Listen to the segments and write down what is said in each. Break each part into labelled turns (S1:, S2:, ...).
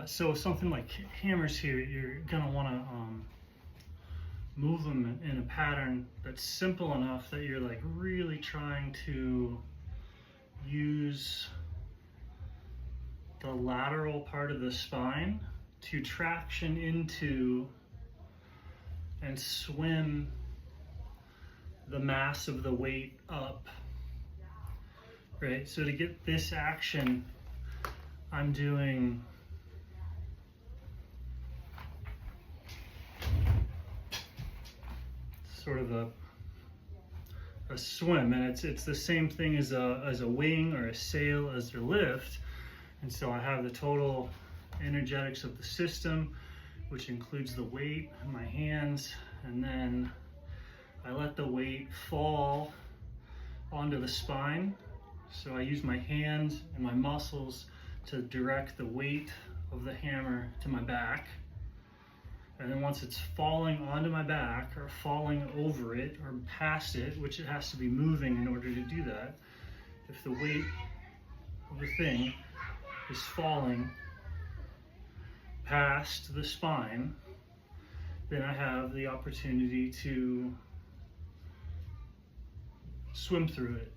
S1: So something like hammers here, you're gonna wanna move them in a pattern that's simple enough that you're like really trying to use the lateral part of the spine to traction into and swim the mass of the weight up, right? So to get this action, I'm doing sort of a swim, and it's the same thing as a wing or a sail as a lift. And so I have the total energetics of the system, which includes the weight in my hands, and then I let the weight fall onto the spine. So I use my hands and my muscles to direct the weight of the hammer to my back. And then once it's falling onto my back or falling over it or past it, which it has to be moving in order to do that, if the weight of the thing is falling past the spine, then I have the opportunity to swim through it.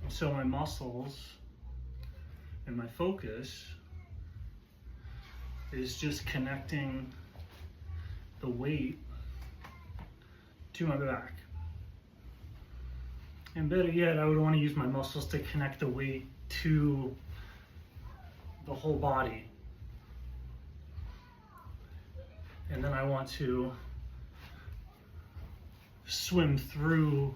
S1: So my muscles and my focus is just connecting the weight to my back. And better yet, I would want to use my muscles to connect the weight to the whole body. And then I want to swim through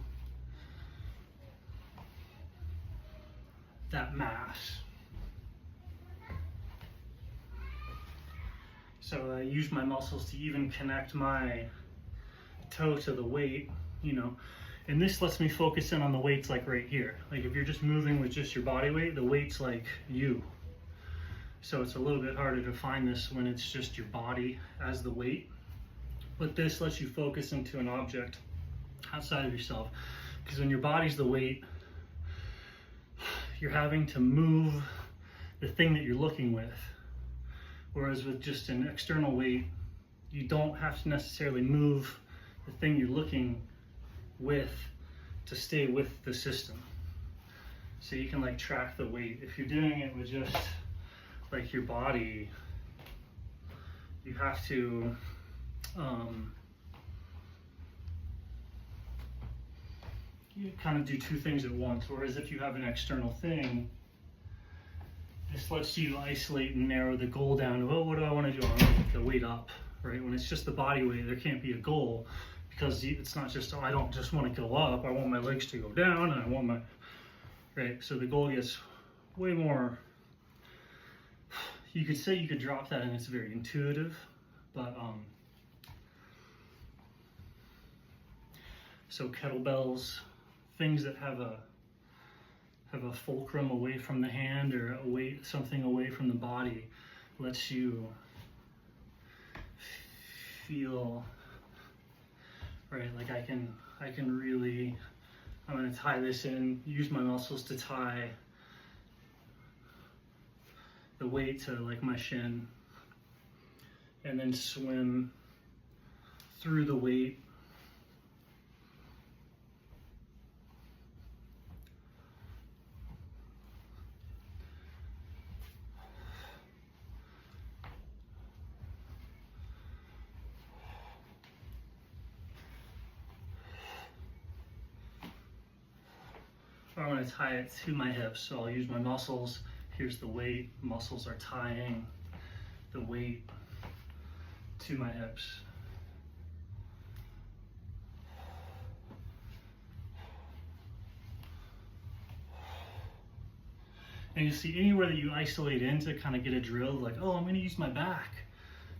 S1: that mass. So I use my muscles to even connect my toe to the weight, you know, and this lets me focus in on the weights like right here. Like if you're just moving with just your body weight, the weight's like you. So it's a little bit harder to find this when it's just your body as the weight. But this lets you focus into an object outside of yourself. Because when your body's the weight, you're having to move the thing that you're looking with. Whereas with just an external weight, you don't have to necessarily move the thing you're looking with to stay with the system. So you can like track the weight. If you're doing it with just like your body, you have to you kind of do two things at once. Whereas if you have an external thing, this lets you isolate and narrow the goal down to, oh, what do I want to do? I want to get the weight up, right? When it's just the body weight, there can't be a goal, because it's not just, oh, I don't just want to go up, I want my legs to go down, and I want my, right? So the goal gets way more, you could say you could drop that and it's very intuitive, but so kettlebells, things that have a fulcrum away from the hand or something away from the body, lets you feel, right? Like I can really, I'm gonna tie this in, use my muscles to tie the weight to like my shin, and then swim through the weight. I want to tie it to my hips, so I'll use my muscles. Here's the weight. Muscles are tying the weight to my hips. And you see anywhere that you isolate in to kind of get a drill, like, oh, I'm going to use my back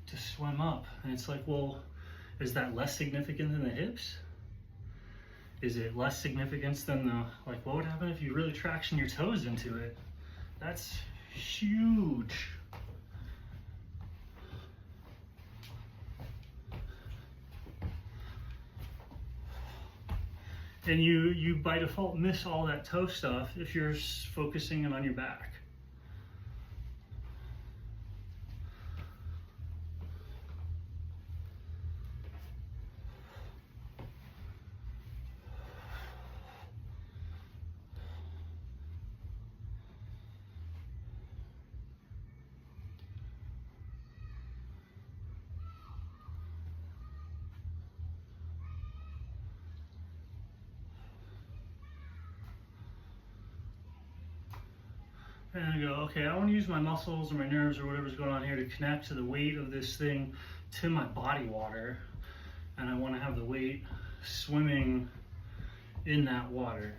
S1: to swim up. And it's like, well, is that less significant than the hips? Is it less significance than the, like, what would happen if you really traction your toes into it? That's huge. And you by default miss all that toe stuff if you're focusing it on your back. And I go, okay, I want to use my muscles or my nerves or whatever's going on here to connect to the weight of this thing to my body water. And I want to have the weight swimming in that water.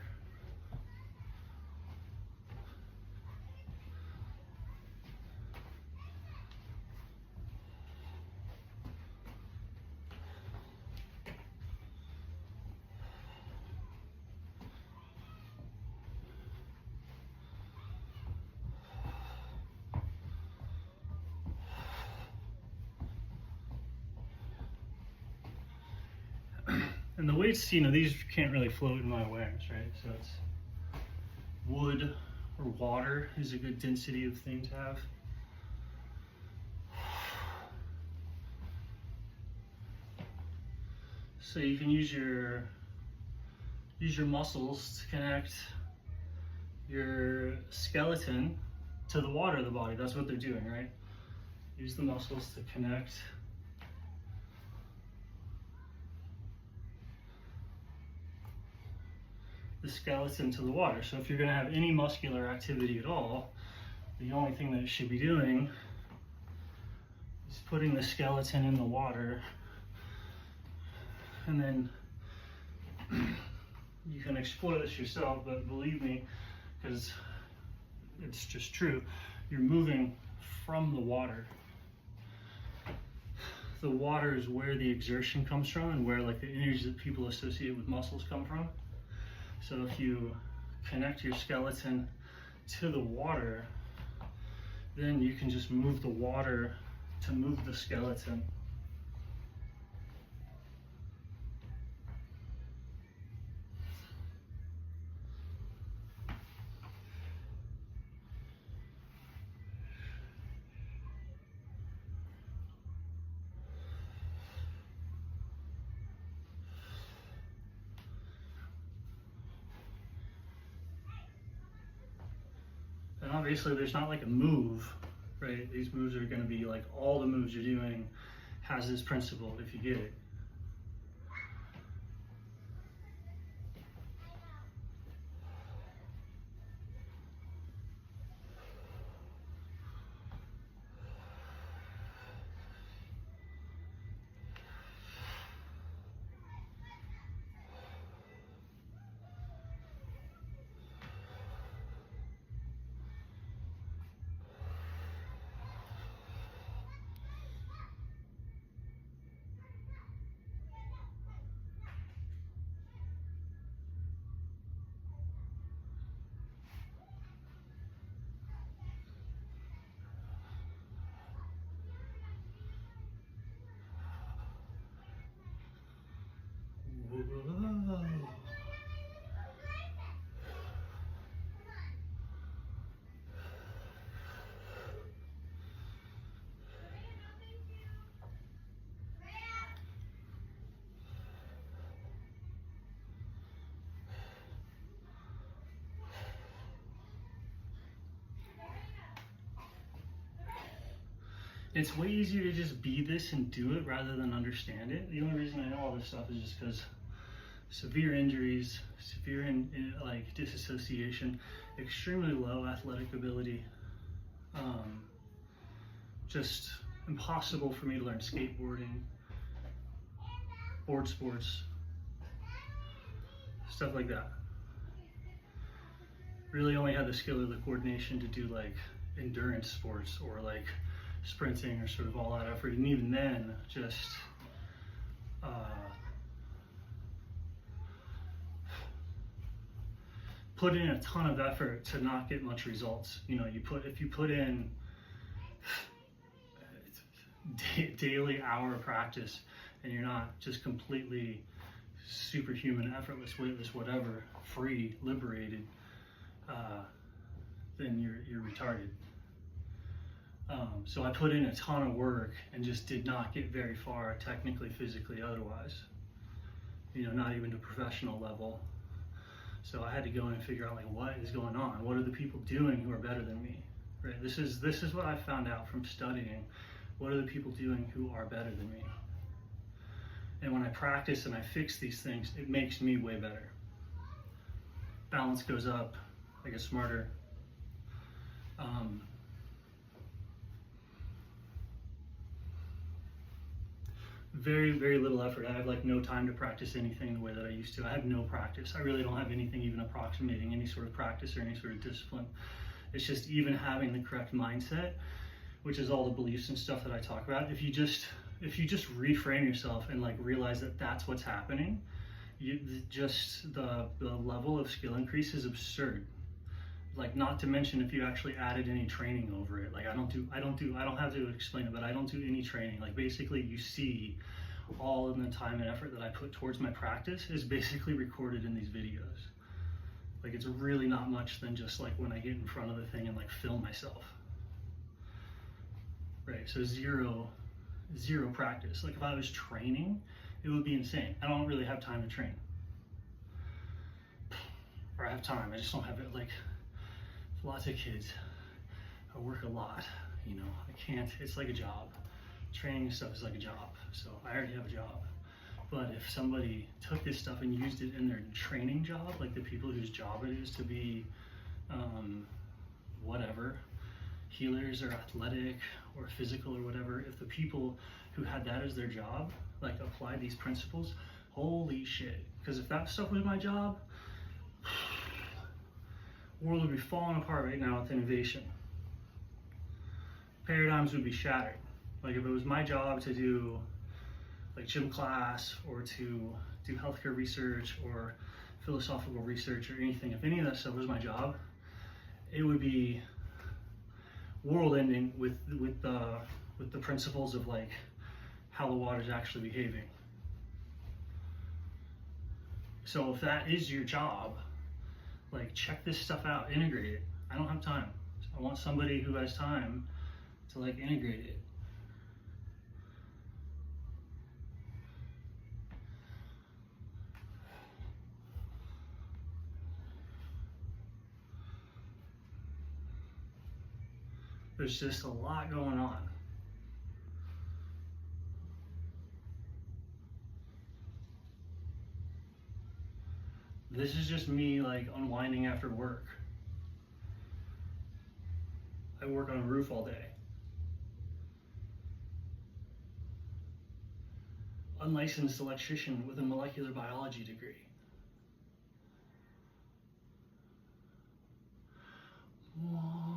S1: And the weights, these can't really float in my awareness, right? So it's wood or water is a good density of thing to have. So you can use your muscles to connect your skeleton to the water of the body. That's what they're doing, right? Use the muscles to connect the skeleton to the water. So if you're going to have any muscular activity at all, the only thing that it should be doing is putting the skeleton in the water, and then you can explore this yourself, but believe me, because it's just true, you're moving from the water. The water is where the exertion comes from and where like the energy that people associate with muscles come from. So if you connect your skeleton to the water, then you can just move the water to move the skeleton. And obviously there's not like a move, right? These moves are going to be like all the moves you're doing has this principle if you get it. Whoa. It's way easier to just be this and do it rather than understand it. The only reason I know all this stuff is just because severe injuries, severe like disassociation, extremely low athletic ability. Just impossible for me to learn skateboarding, board sports, stuff like that. Really only had the skill or the coordination to do like endurance sports or like sprinting or sort of all out effort, and even then just put in a ton of effort to not get much results. If you put in daily hour practice and you're not just completely superhuman, effortless, weightless, whatever, free, liberated, then you're retarded. So I put in a ton of work and just did not get very far technically, physically, otherwise. You know, not even to professional level. So I had to go in and figure out, like, what is going on? What are the people doing who are better than me? Right? This is what I found out from studying. What are the people doing who are better than me? And when I practice and I fix these things, it makes me way better. Balance goes up, I get smarter. Very, very little effort. I have like no time to practice anything the way that I used to. I have no practice. I really don't have anything even approximating any sort of practice or any sort of discipline. It's just even having the correct mindset, which is all the beliefs and stuff that I talk about. If you just reframe yourself and like realize that that's what's happening, the level of skill increase is absurd. Like, not to mention if you actually added any training over it. Like I don't have to explain it, but I don't do any training. Like basically you see all of the time and effort that I put towards my practice is basically recorded in these videos. Like it's really not much than just like when I get in front of the thing and like film myself. Right, so zero practice. Like if I was training, it would be insane. I don't really have time to train. Or I have time, I just don't have it. Like lots of kids, I work a lot, you know, I can't, it's like a job. Training stuff is like a job, so I already have a job. But if somebody took this stuff and used it in their training job, like the people whose job it is to be, whatever, healers or athletic or physical or whatever, if the people who had that as their job, like applied these principles, holy shit. Because if that stuff was my job, world would be falling apart right now with innovation. Paradigms would be shattered. Like if it was my job to do like gym class or to do healthcare research or philosophical research or anything, if any of that stuff was my job, it would be world ending with the principles of like how the water's actually behaving. So if that is your job, like check this stuff out, integrate it. I don't have time. I want somebody who has time to like integrate it. There's just a lot going on. This is just me like unwinding after work. I work on a roof all day. Unlicensed electrician with a molecular biology degree. Whoa.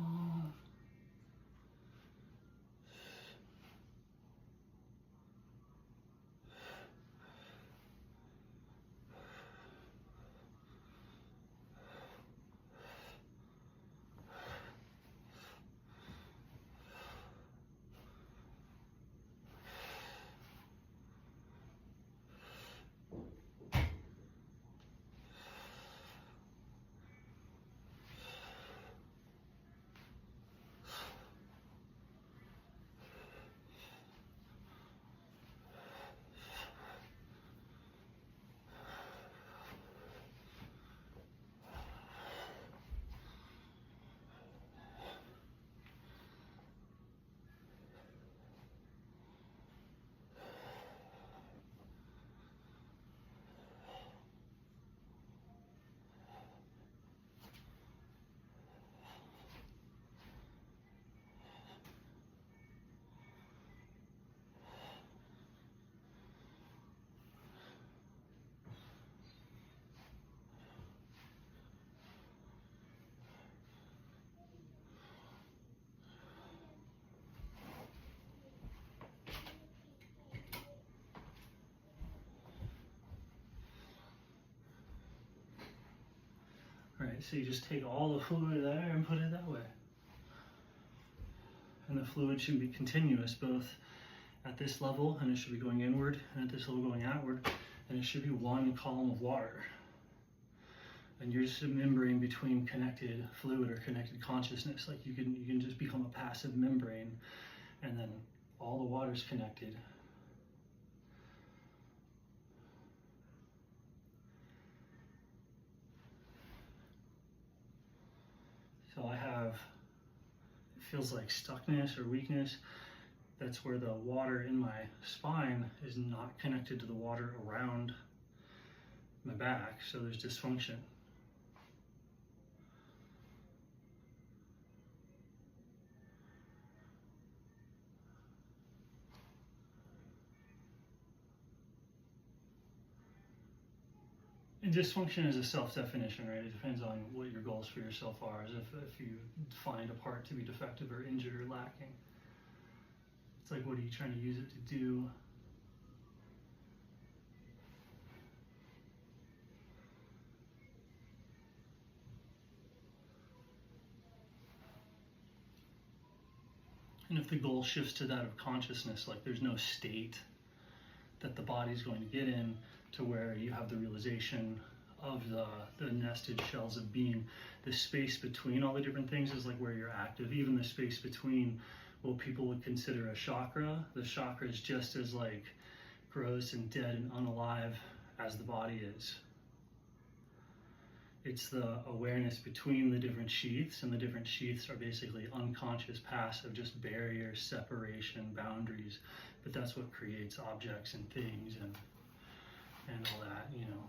S1: Right, so you just take all the fluid there and put it that way. And the fluid should be continuous, both at this level, and it should be going inward, and at this level going outward. and it should be one column of water. And you're just a membrane between connected fluid or connected consciousness. Like you can just become a passive membrane, and then all the water's connected. So I have, it feels like stuckness or weakness. That's where the water in my spine is not connected to the water around my back, so there's dysfunction. And dysfunction is a self-definition, right? It depends on what your goals for yourself are. As if you find a part to be defective or injured or lacking. It's like, what are you trying to use it to do? And if the goal shifts to that of consciousness, like there's no state that the body's going to get in to where you have the realization of the nested shells of being. The space between all the different things is like where you're active. Even the space between what people would consider a chakra, the chakra is just as like gross and dead and unalive as the body is. It's the awareness between the different sheaths, and the different sheaths are basically unconscious, passive, just barriers, separation, boundaries. But that's what creates objects and things and all that, you know.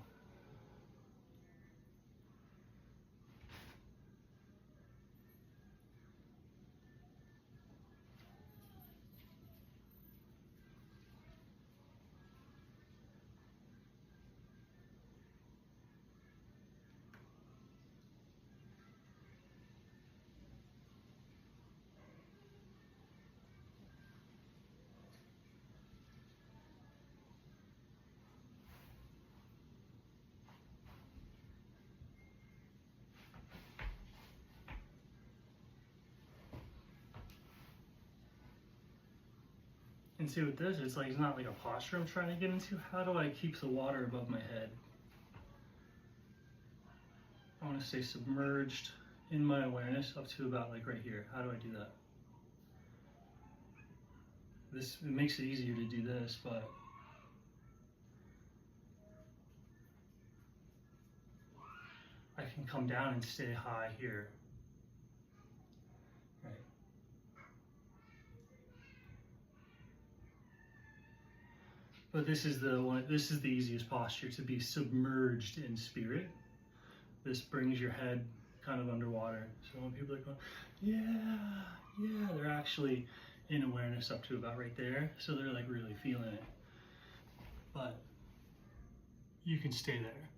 S1: And see with this, it's like, it's not like a posture I'm trying to get into. How do I keep the water above my head? I want to stay submerged in my awareness up to about like right here. How do I do that? It makes it easier to do this, but I can come down and stay high here. Right. But this is the one. This is the easiest posture, to be submerged in spirit. This brings your head kind of underwater. So when people are going, yeah, they're actually in awareness up to about right there. So they're like really feeling it. But you can stay there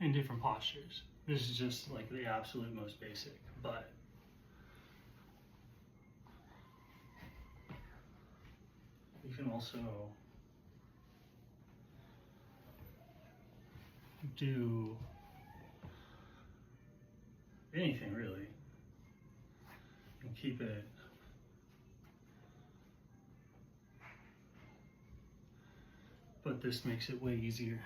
S1: in different postures. This is just like the absolute most basic, but you can also do anything really and keep it but this makes it way easier.